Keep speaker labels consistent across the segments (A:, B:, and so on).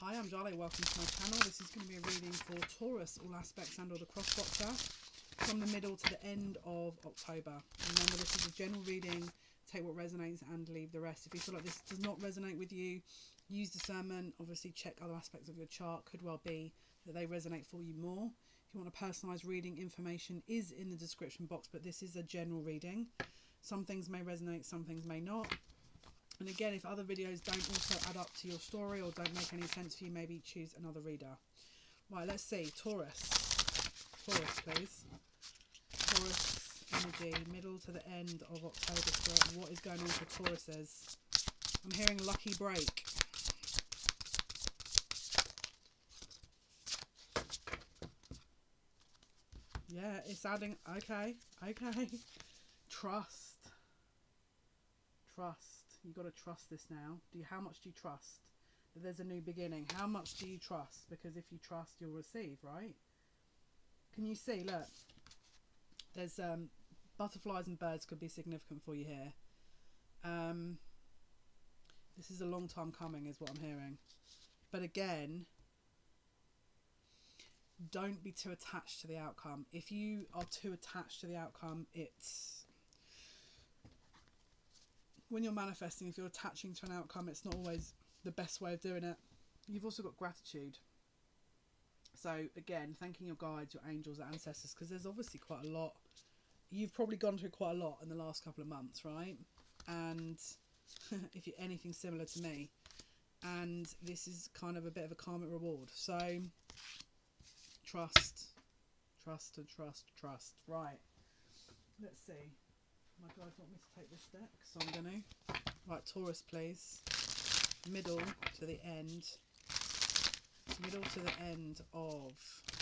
A: Hi, I'm Jale, welcome to my channel. This is going to be a reading for Taurus, all aspects and or the cross-watcher, from the middle to the end of October. Remember, this is a general reading. Take what resonates and leave the rest. If you feel like this does not resonate with you, use discernment. Obviously, check other aspects of your chart. Could well be that they resonate for you more. If you want a personalised reading, information is in the description box, but this is a general reading. Some things may resonate, some things may not. And again, if other videos don't also add up to your story or don't make any sense for you, maybe choose another reader. Right, let's see. Taurus. Taurus, please. Taurus energy, middle to the end of October. So what is going on for Tauruses? I'm hearing lucky break. Yeah, it's adding. Okay. Trust. You got to trust this now. How much do you trust that there's a new beginning? How much do you trust? Because if you trust, you'll receive, right? Can you see? Look, there's butterflies and birds could be significant for you here. This is a long time coming, is what I'm hearing. But again, don't be too attached to the outcome. If you are too attached to the outcome, it's when you're manifesting, if you're attaching to an outcome, it's not always the best way of doing it. You've also got gratitude. So again, thanking your guides, your angels, your ancestors, because there's obviously quite a lot. You've probably gone through quite a lot in the last couple of months, right? And if you're anything similar to me, and this is kind of a bit of a karmic reward. So trust. Right. Let's see. My guys want me to take this deck, so I'm going to. Right, Taurus, please. Middle to the end. Middle to the end of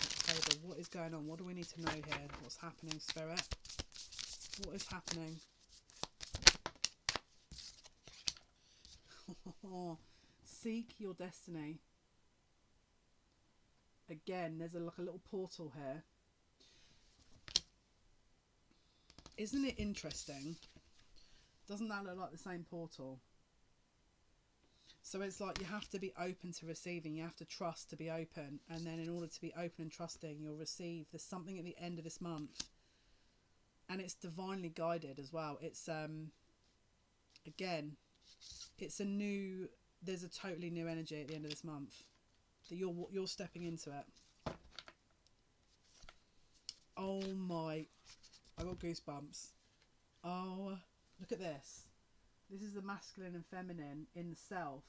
A: October. What is going on? What do we need to know here? What's happening, Spirit? What is happening? Seek your destiny. Again, there's like a little portal here. Isn't it interesting? Doesn't that look like the same portal? So it's like you have to be open to receiving. You have to trust to be open. And then in order to be open and trusting, you'll receive. There's something at the end of this month. And it's divinely guided as well. It's, again, it's a new, there's a totally new energy at the end of this month. That you're stepping into it. Oh my, I got goosebumps. Oh, look at this. This is the masculine and feminine in the self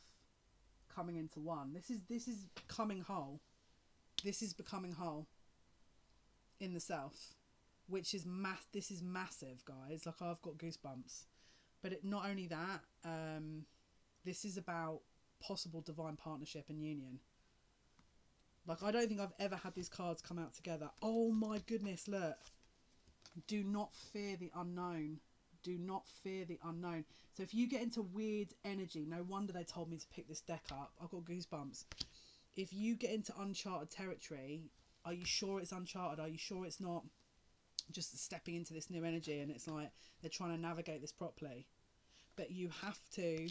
A: coming into one. This is coming whole. This is becoming whole in the self, which is this is massive, guys. Like, I've got goosebumps. But not only that, this is about possible divine partnership and union. Like, I don't think I've ever had these cards come out together. Oh my goodness, look. Do not fear the unknown. Do not fear the unknown. So if you get into weird energy, no wonder they told me to pick this deck up. I've got goosebumps. If you get into uncharted territory, are you sure it's uncharted? Are you sure it's not just stepping into this new energy and it's like they're trying to navigate this properly? But you have to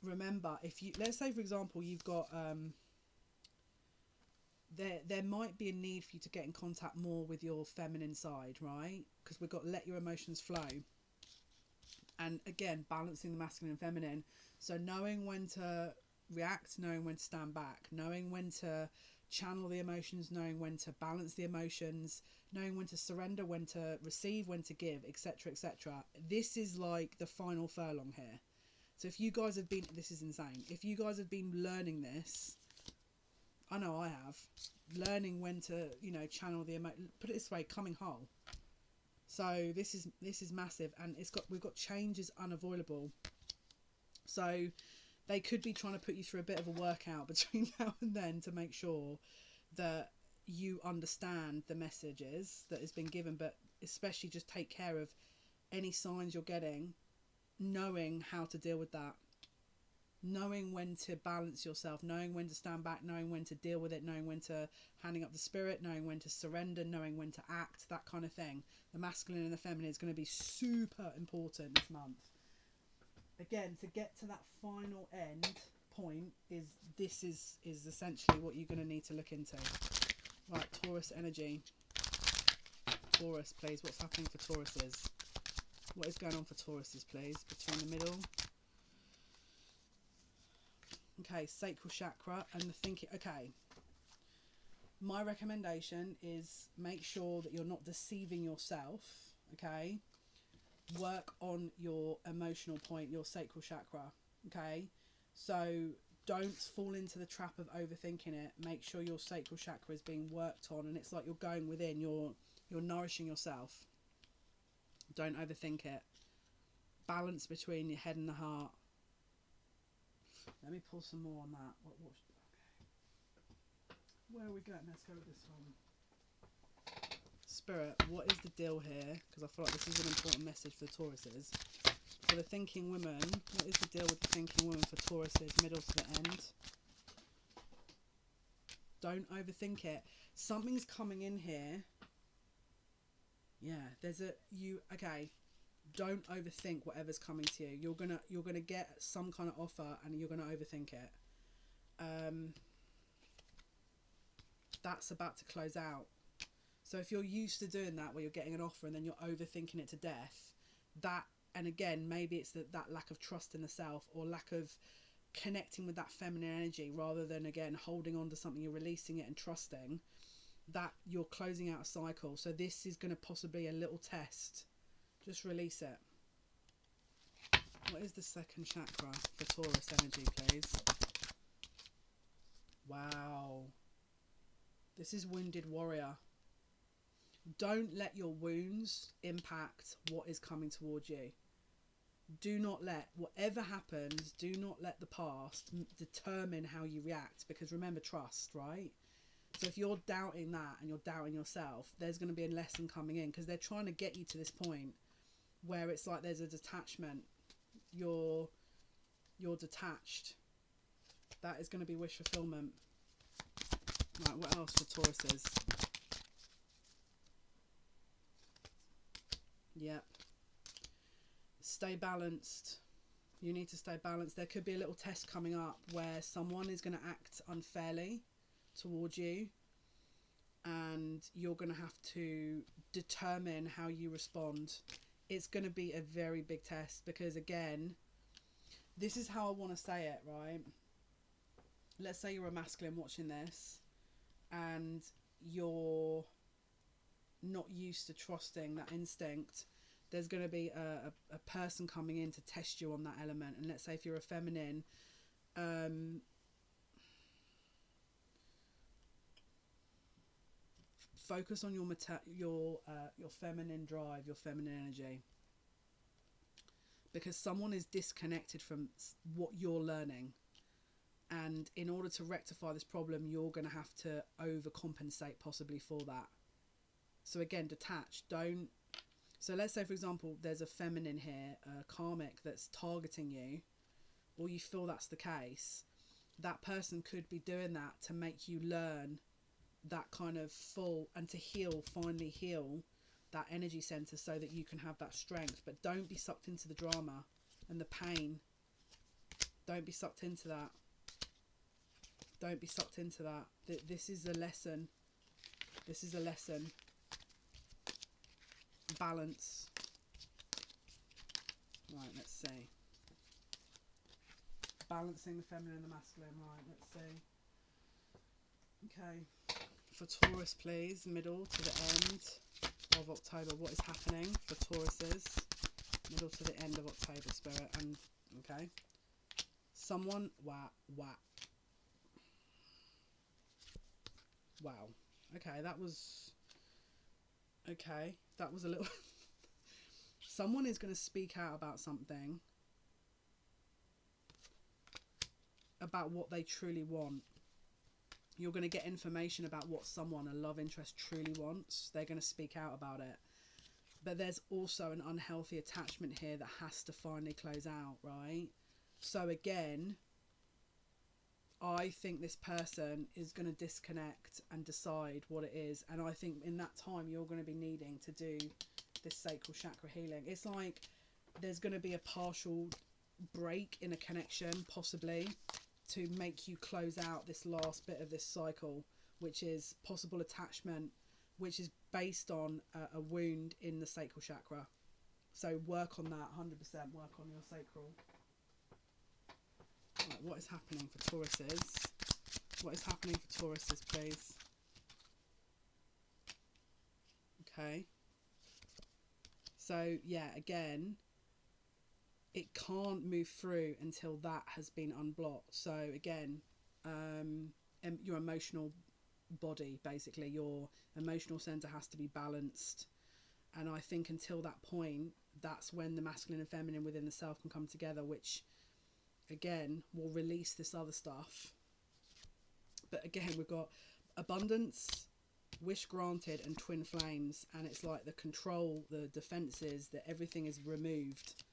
A: remember, if you, let's say for example, you've got there might be a need for you to get in contact more with your feminine side, right? Because we've got let your emotions flow. And again, balancing the masculine and feminine. So knowing when to react, knowing when to stand back, knowing when to channel the emotions, knowing when to balance the emotions, knowing when to surrender, when to receive, when to give, etc., etc. This is like the final furlong here. So if you guys have been, this is insane. If you guys have been learning this, I know I have, learning when to, you know, channel the put it this way, coming whole. So this is massive, and we've got changes unavoidable. So they could be trying to put you through a bit of a workout between now and then to make sure that you understand the messages that has been given, but especially just take care of any signs you're getting, knowing how to deal with that. Knowing when to balance yourself, knowing when to stand back, knowing when to deal with it, knowing when to handing up the spirit, knowing when to surrender, knowing when to act, that kind of thing. The masculine and the feminine is going to be super important this month. Again, to get to that final end point is this is essentially what you're going to need to look into. Right, Taurus energy. Taurus, please. What's happening for Tauruses? What is going on for Tauruses, please? Between the middle. Okay, sacral chakra and the thinking. Okay. My recommendation is make sure that you're not deceiving yourself. Okay. Work on your emotional point, your sacral chakra. Okay. So don't fall into the trap of overthinking it. Make sure your sacral chakra is being worked on, and it's like you're going within. You're nourishing yourself. Don't overthink it. Balance between your head and the heart. Let me pull some more on that. Okay. Where are we going? Let's go with this one. Spirit, what is the deal here? Because I feel like this is an important message for the Tauruses. For the thinking women, what is the deal with the thinking women for Tauruses, middle to the end? Don't overthink it. Something's coming in here. Yeah, okay. Don't overthink whatever's coming to you. You're gonna get some kind of offer and you're gonna overthink it. That's about to close out. So if you're used to doing that, where you're getting an offer and then you're overthinking it to death, and again, maybe it's that lack of trust in the self, or lack of connecting with that feminine energy, rather than, again, holding on to something, you're releasing it and trusting that you're closing out a cycle. So this is going to possibly a little test. Just release it. What is the second chakra for Taurus energy, please? Wow. This is wounded warrior. Don't let your wounds impact what is coming towards you. Do not let, whatever happens, do not let the past determine how you react. Because remember, trust, right? So if you're doubting that and you're doubting yourself, there's going to be a lesson coming in, because they're trying to get you to this point where it's like there's a detachment. You're detached. That is going to be wish fulfillment. Right, what else for Tauruses? Yep. Stay balanced. You need to stay balanced. There could be a little test coming up where someone is going to act unfairly towards you, and you're going to have to determine how you respond. It's going to be a very big test, because, again, this is how I want to say it, right? Let's say you're a masculine watching this and you're not used to trusting that instinct. There's going to be a person coming in to test you on that element. And let's say if you're a feminine, focus on your feminine drive, your feminine energy, because someone is disconnected from what you're learning, and in order to rectify this problem, you're going to have to overcompensate possibly for that. So again, detach. Don't. So let's say, for example, there's a feminine here, a karmic, that's targeting you, or you feel that's the case. That person could be doing that to make you learn that kind of full, and to finally heal that energy center, so that you can have that strength. But don't be sucked into the drama and the pain. Don't be sucked into that. Don't be sucked into that. This is a lesson. This is a lesson. Balance. Right, let's see. Balancing the feminine and the masculine. Right, let's see. Okay. For Taurus, please, middle to the end of October. What is happening for Tauruses? Middle to the end of October, Spirit. And, okay. Someone, wow. Okay, that was a little... Someone is going to speak out about something, about what they truly want. You're going to get information about what someone, a love interest, truly wants. They're going to speak out about it. But there's also an unhealthy attachment here that has to finally close out, right? So again, I think this person is going to disconnect and decide what it is. And I think in that time, you're going to be needing to do this sacral chakra healing. It's like there's going to be a partial break in a connection, possibly. to make you close out this last bit of this cycle, which is possible attachment, which is based on a wound in the sacral chakra. So work on that, 100% work on your sacral. Right, what is happening for Tauruses? What is happening for Tauruses, please? Okay. So, yeah, again, it can't move through until that has been unblocked. So, again, your emotional body, basically, your emotional center has to be balanced. And I think until that point, that's when the masculine and feminine within the self can come together, which, again, will release this other stuff. But again, we've got abundance, wish granted, and twin flames, and it's like the control, the defenses, that everything is removed.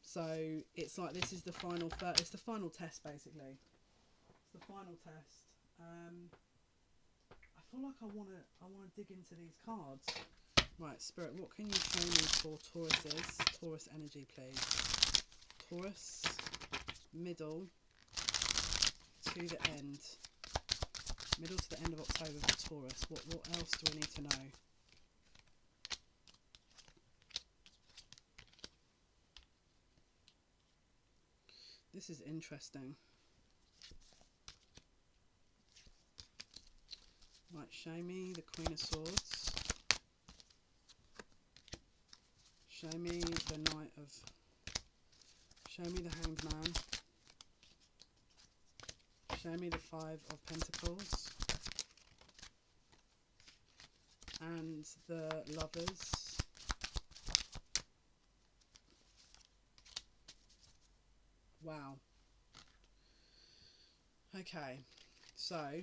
A: So it's like this is the final it's the final test, basically. It's the final test. I feel like I want to dig into these cards. Right, Spirit, what can you show me for Tauruses? Taurus energy, please. Taurus, middle to the end. Middle to the end of October for Taurus. What else do we need to know? This is interesting. Right, show me the Queen of Swords. Show me the Knight of... Show me the Hanged Man. Show me the Five of Pentacles. And the Lovers. Wow. Okay, so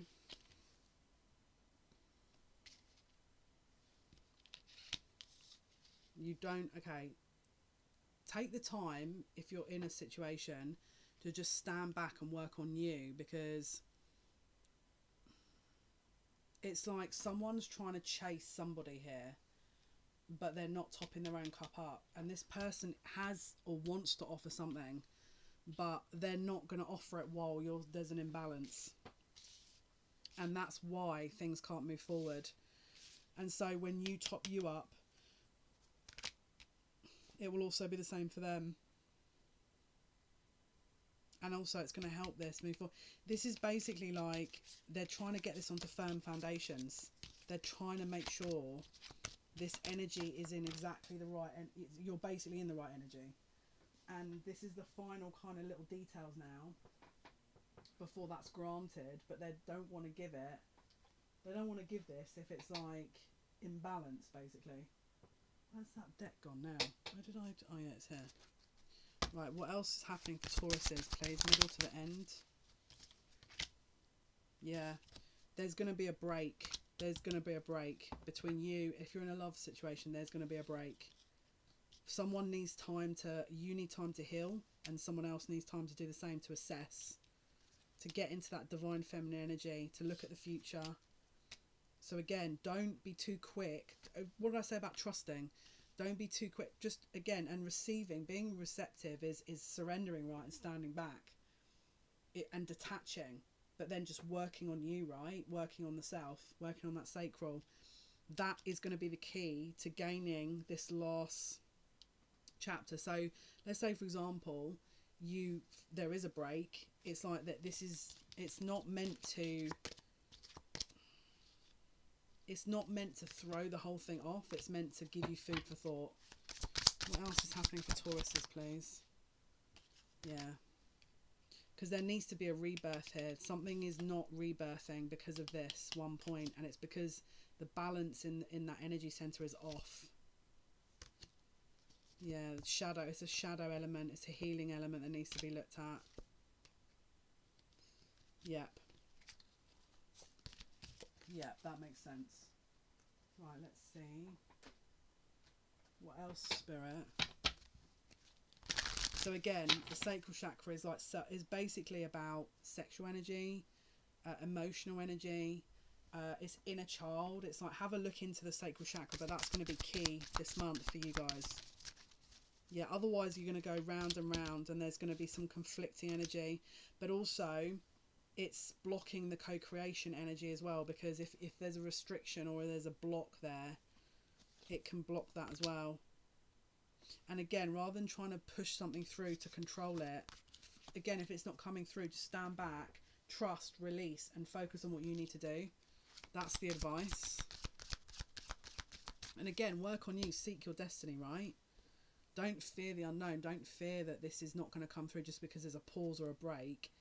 A: you don't, okay, take the time if you're in a situation to just stand back and work on you, because it's like someone's trying to chase somebody here, but they're not topping their own cup up, and this person has or wants to offer something, but they're not going to offer it while there's an imbalance, and that's why things can't move forward. And so when you top you up, it will also be the same for them. And also it's going to help this move forward. This is basically like they're trying to get this onto firm foundations. They're trying to make sure this energy is in exactly the right, and you're basically in the right energy. And this is the final kind of little details now before that's granted, but they don't want to give it. They don't want to give this if it's like imbalance, basically. Where's that deck gone now? Where did I... Oh yeah, it's here. Right, what else is happening for Tauruses, please? Middle to the end. Yeah, there's going to be a break. There's going to be a break between you. If you're in a love situation, there's going to be a break. Someone needs time to... You need time to heal, and someone else needs time to do the same, to assess, to get into that divine feminine energy, to look at the future. So again, don't be too quick. What did I say about trusting? Don't be too quick. Just, again, and receiving, being receptive is surrendering, right, and standing back and detaching, but then just working on you, right, working on the self, working on that sacral. That is going to be the key to gaining this last chapter. So let's say, for example, there is a break. It's like that. It's not meant to... It's not meant to throw the whole thing off. It's meant to give you food for thought. What else is happening for Tauruses, please? Yeah. Because there needs to be a rebirth here. Something is not rebirthing because of this one point, and it's because the balance in that energy center is off. Yeah, shadow. It's a shadow element. It's a healing element that needs to be looked at. Yep. Yeah, that makes sense. Right, let's see. What else, Spirit? So again, the sacral chakra is is basically about sexual energy, emotional energy. It's inner child. It's like, have a look into the sacral chakra, but that's going to be key this month for you guys. Yeah, otherwise you're going to go round and round, and there's going to be some conflicting energy. But also, it's blocking the co-creation energy as well, because if there's a restriction or there's a block there, it can block that as well. And again, rather than trying to push something through to control it, again, if it's not coming through, just stand back, trust, release, and focus on what you need to do. That's the advice. And again, work on you, seek your destiny, right? Don't fear the unknown. Don't fear that this is not going to come through just because there's a pause or a break.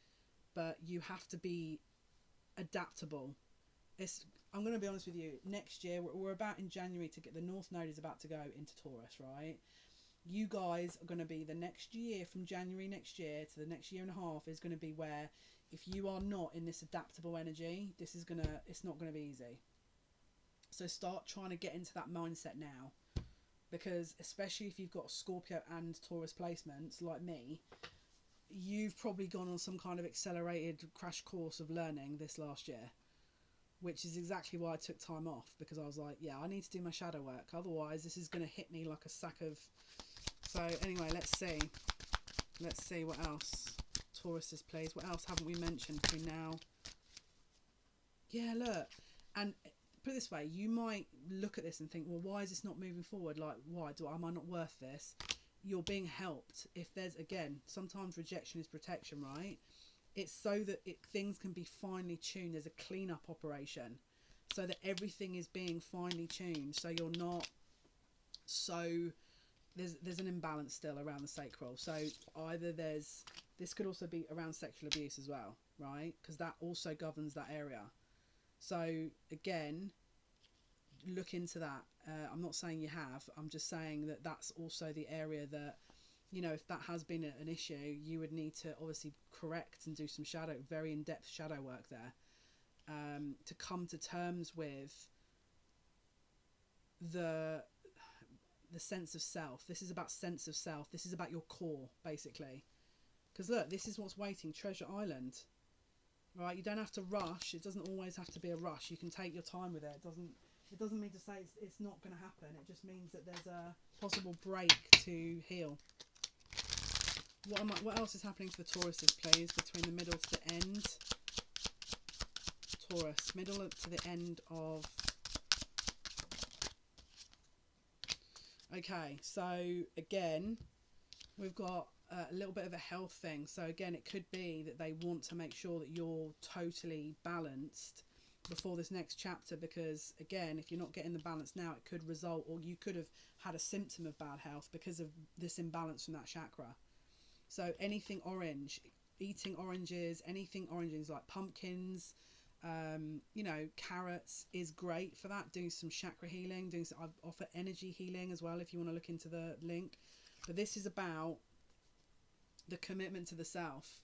A: But you have to be adaptable. I'm going to be honest with you. Next year, we're about in January to get the North Node is about to go into Taurus, right? You guys are going to be the next year, from January next year to the next year and a half, is going to be where if you are not in this adaptable energy, it's not going to be easy. So start trying to get into that mindset now, because especially if you've got Scorpio and Taurus placements like me, you've probably gone on some kind of accelerated crash course of learning this last year, which is exactly why I took time off, because I was like, yeah, I need to do my shadow work, otherwise this is going to hit me like a sack of... So anyway, let's see what else Taurus plays. What else haven't we mentioned between now? Yeah, look, and put it this way, you might look at this and think, well, why is this not moving forward? Like, why am I not worth this? You're being helped. If there's, again, sometimes rejection is protection, right? It's so that things can be finely tuned. There's a cleanup operation, so that everything is being finely tuned, so you're not so... There's an imbalance still around the sacral. So either this could also be around sexual abuse as well, right? Because that also governs that area. So again, look into that. I'm not saying you have. I'm just saying that that's also the area that, you know, if that has been an issue, you would need to obviously correct and do some very in-depth shadow work there, to come to terms with the sense of self. This is about sense of self. This is about your core, basically. Because look, this is what's waiting. Treasure Island, right? You don't have to rush. It doesn't always have to be a rush. You can take your time with it. It doesn't mean to say it's not going to happen. It just means that there's a possible break to heal. What else is happening for the Tauruses, please, between the middle to the end? Taurus, middle to the end of... Okay, so again, we've got a little bit of a health thing. So again, it could be that they want to make sure that you're totally balanced before this next chapter, because again, if you're not getting the balance now, it could result, or you could have had a symptom of bad health because of this imbalance from that chakra. So anything orange, eating oranges, anything oranges like pumpkins, you know, carrots is great for that. Doing some chakra healing, I offer energy healing as well if you want to look into the link. But this is about the commitment to the self,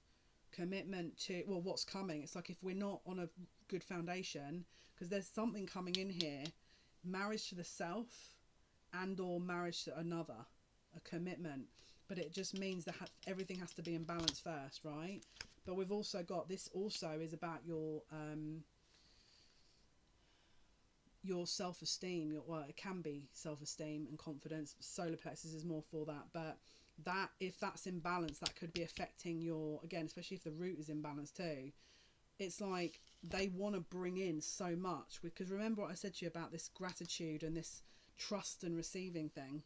A: commitment to, well, what's coming. It's like if we're not on a good foundation, because there's something coming in here, marriage to the self and or marriage to another, a commitment. But it just means that everything has to be in balance first, right? But we've also got, this also is about your self-esteem. Well, it can be self-esteem and confidence. Solar plexus is more for that. But that, if that's in balance, that could be affecting your, again, especially if the root is in balance too. It's like they want to bring in so much, because remember what I said to you about this gratitude and this trust and receiving thing.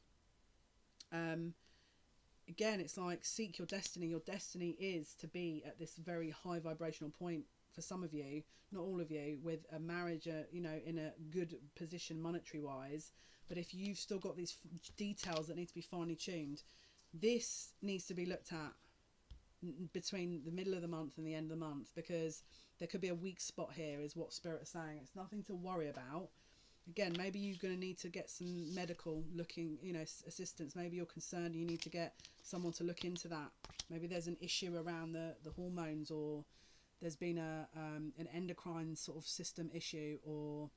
A: Again, it's like, seek your destiny. Your destiny is to be at this very high vibrational point for some of you, not all of you, with a marriage, you know, in a good position monetary wise. But if you've still got these details that need to be finely tuned, this needs to be looked at between the middle of the month and the end of the month, because there could be a weak spot here, is what Spirit is saying. It's nothing to worry about. Again, maybe you're going to need to get some medical looking, you know, assistance. Maybe you're concerned you need to get someone to look into that. Maybe there's an issue around the hormones, or there's been an endocrine sort of system issue, or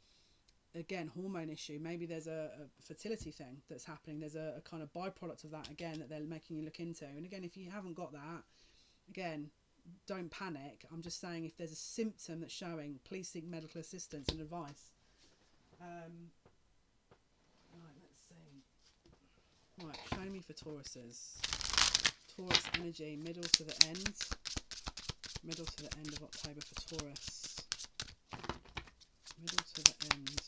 A: again, hormone issue. Maybe there's a fertility thing that's happening. There's a kind of byproduct of that, again, that they're making you look into. And again, if you haven't got that, again, don't panic. I'm just saying, if there's a symptom that's showing, please seek medical assistance and advice. Right, let's see. Right, show me for Tauruses. Taurus energy, middle to the end. Middle to the end of October for Taurus. Middle to the end.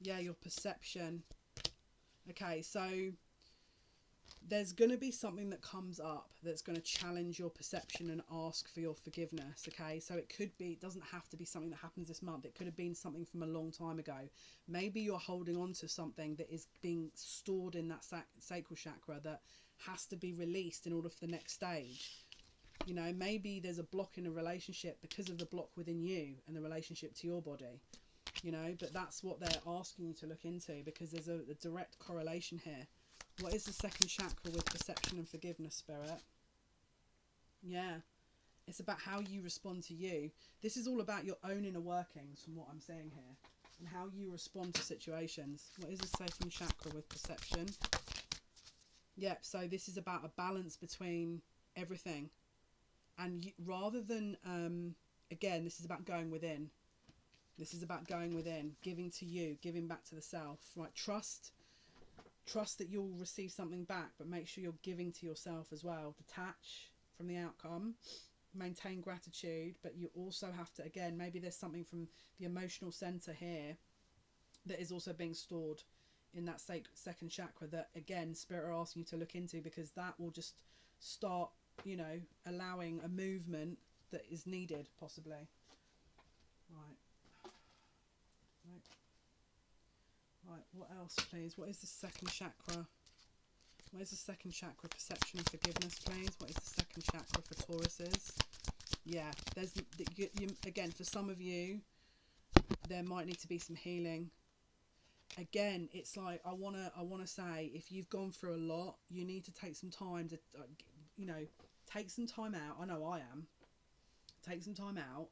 A: Yeah, your perception. Okay, so there's going to be something that comes up that's going to challenge your perception and ask for your forgiveness. Okay, so it could be, it doesn't have to be something that happens this month. It could have been something from a long time ago. Maybe you're holding on to something that is being stored in that sacral chakra that has to be released in order for the next stage. You know, maybe there's a block in a relationship because of the block within you and the relationship to your body. You know, but that's what they're asking you to look into, because there's a direct correlation here. What is the second chakra with perception and forgiveness, Spirit? Yeah, it's about how you respond to you. This is all about your own inner workings, from what I'm saying here, and how you respond to situations. What is the second chakra with perception? Yep, so this is about a balance between everything. And you, rather than, again, this is about going within. This is about going within, giving to you, giving back to the self, right? Trust that you'll receive something back, but make sure you're giving to yourself as well. Detach from the outcome, maintain gratitude, but you also have to, again, maybe there's something from the emotional center here that is also being stored in that second chakra that, again, Spirit are asking you to look into, because that will just start, you know, allowing a movement that is needed, possibly. Right, what else, please? What is the second chakra? What is the second chakra? Perception and forgiveness, please. What is the second chakra for Tauruses? Yeah, there's again, for some of you, there might need to be some healing. Again, it's like, I wanna say, if you've gone through a lot, you need to take some time to, you know, take some time out. I know I am. Take some time out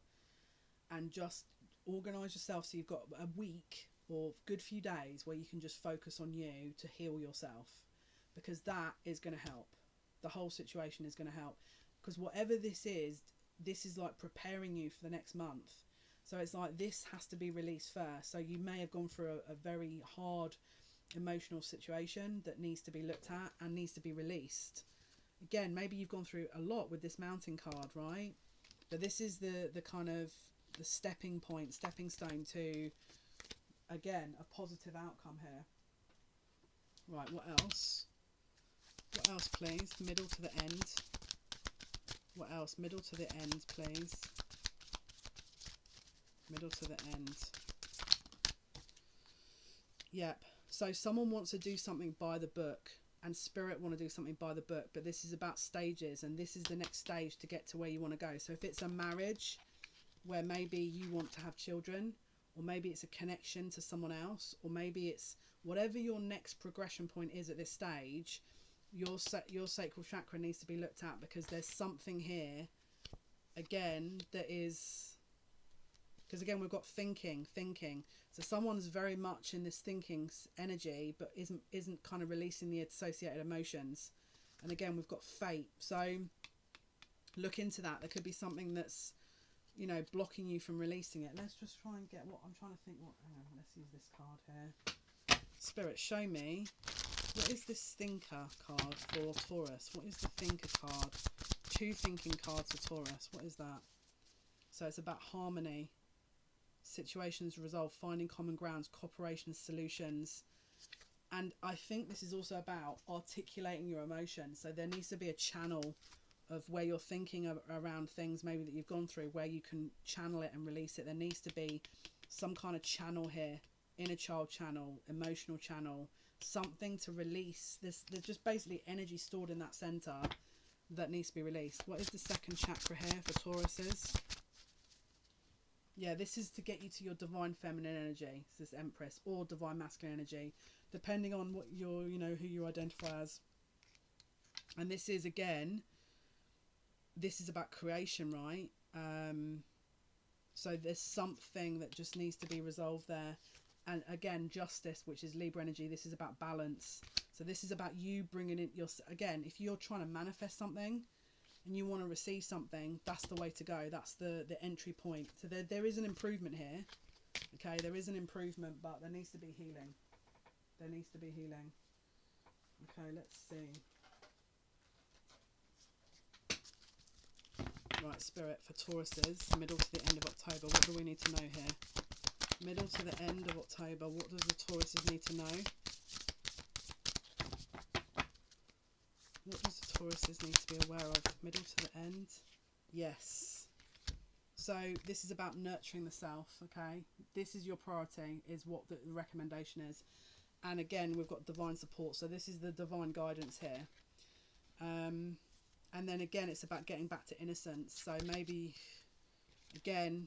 A: and just organise yourself so you've got a week or good few days where you can just focus on you to heal yourself, because that is going to help. The whole situation is going to help, because whatever this is like preparing you for the next month. So it's like, this has to be released first. So you may have gone through a very hard emotional situation that needs to be looked at and needs to be released. Again, maybe you've gone through a lot with this Mountain card, right? But this is the kind of the stepping stone to, again, a positive outcome here. Right, what else? What else, please? Middle to the end. What else? Middle to the end, please. Middle to the end. Yep. So someone wants to do something by the book, and Spirit want to do something by the book, but this is about stages, and this is the next stage to get to where you want to go. So if it's a marriage where maybe you want to have children, or maybe it's a connection to someone else, or maybe it's whatever your next progression point is at this stage, your sacral chakra needs to be looked at, because there's something here, again, that is, because again, we've got thinking. So someone's very much in this thinking energy, but isn't kind of releasing the associated emotions. And again, we've got fate. So look into that. There could be something that's, you know, blocking you from releasing it. Let's just try and get what I'm trying to think. Hang on, let's use this card here. Spirit, show me, what is this thinker card for Taurus? What is the thinker card? 2 thinking cards for Taurus. What is that? So it's about harmony, situations resolved, finding common grounds, cooperation, solutions. And I think this is also about articulating your emotions. So there needs to be a channel of where you're thinking around things maybe that you've gone through, where you can channel it and release it. There needs to be some kind of channel here, inner child channel, emotional channel, something to release this. There's just basically energy stored in that center that needs to be released. What is the second chakra here for Tauruses? Yeah, this is to get you to your divine feminine energy. It's this Empress, or divine masculine energy, depending on what you're, you know, who you identify as. And this is, again, this is about creation, right? So there's something that just needs to be resolved there. And again, justice, which is Libra energy. This is about balance. So this is about you bringing in your, again, if you're trying to manifest something and you want to receive something, that's the way to go. That's the entry point. So there is an improvement here. Okay, there is an improvement, but there needs to be healing. There needs to be healing. Okay, let's see. Right, Spirit, for Tauruses, middle to the end of October, what do we need to know here? Middle to the end of October, what does the Tauruses need to know? What does the Tauruses need to be aware of? Middle to the end? Yes. So this is about nurturing the self, okay? This is your priority, is what the recommendation is. And again, we've got divine support. So this is the divine guidance here. And then again, it's about getting back to innocence. So maybe, again,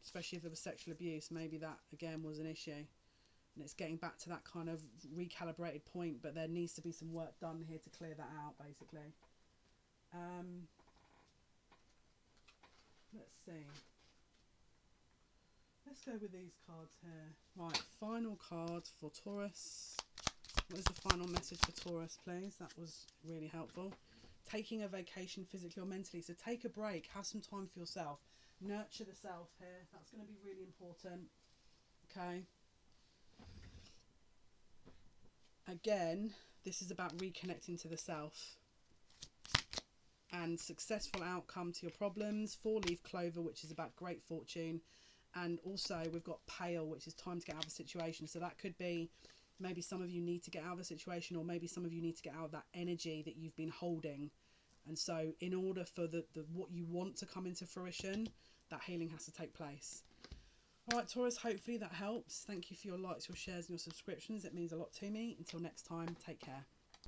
A: especially if there was sexual abuse, maybe that, again, was an issue. And it's getting back to that kind of recalibrated point. But there needs to be some work done here to clear that out, basically. Let's see. Let's go with these cards here. Right, final card for Taurus. What is the final message for Taurus, please? That was really helpful. Taking a vacation physically or mentally. So take a break. Have some time for yourself. Nurture the self here. That's going to be really important. Okay. Again, this is about reconnecting to the self. And successful outcome to your problems. 4-leaf clover, which is about great fortune. And also we've got pale, which is time to get out of a situation. So that could be maybe some of you need to get out of a situation, or maybe some of you need to get out of that energy that you've been holding. And so in order for the what you want to come into fruition, that healing has to take place. All right, Taurus, hopefully that helps. Thank you for your likes, your shares and your subscriptions. It means a lot to me. Until next time, take care.